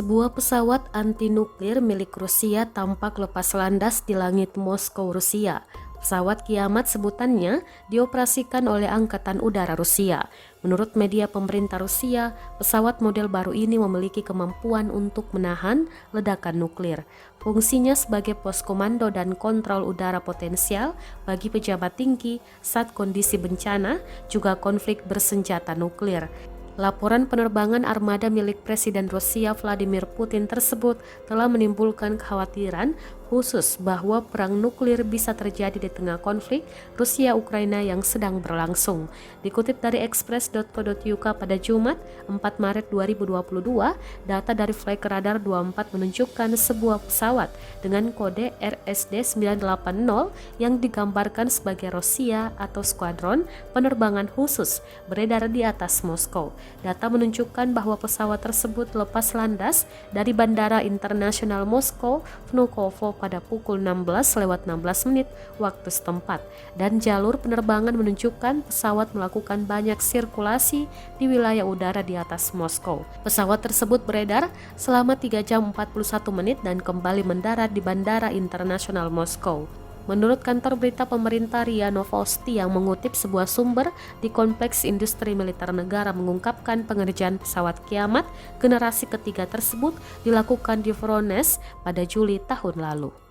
Sebuah pesawat anti-nuklir milik Rusia tampak lepas landas di langit Moskow, Rusia. Pesawat Kiamat sebutannya dioperasikan oleh Angkatan Udara Rusia. Menurut media pemerintah Rusia, pesawat model baru ini memiliki kemampuan untuk menahan ledakan nuklir. Fungsinya sebagai pos komando dan kontrol udara potensial bagi pejabat tinggi saat kondisi bencana juga konflik bersenjata nuklir. Laporan penerbangan armada milik Presiden Rusia Vladimir Putin tersebut telah menimbulkan kekhawatiran khusus bahwa perang nuklir bisa terjadi di tengah konflik Rusia-Ukraina yang sedang berlangsung. Dikutip dari express.co.uk pada Jumat 4 Maret 2022, data dari Flight Radar 24 menunjukkan sebuah pesawat dengan kode RSD-980 yang digambarkan sebagai Rosia atau skuadron penerbangan khusus beredar di atas Moskow. Data menunjukkan bahwa pesawat tersebut lepas landas dari Bandara Internasional Moskow Vnukovo pada pukul 16:16 waktu setempat, dan jalur penerbangan menunjukkan pesawat melakukan banyak sirkulasi di wilayah udara di atas Moskow. Pesawat tersebut beredar selama 3 jam 41 menit dan kembali mendarat di Bandara Internasional Moskow. Menurut kantor berita pemerintah RIA Novosti yang mengutip sebuah sumber di Kompleks Industri Militer Negara mengungkapkan pengerjaan pesawat Kiamat generasi ketiga tersebut dilakukan di Voronezh pada Juli tahun lalu.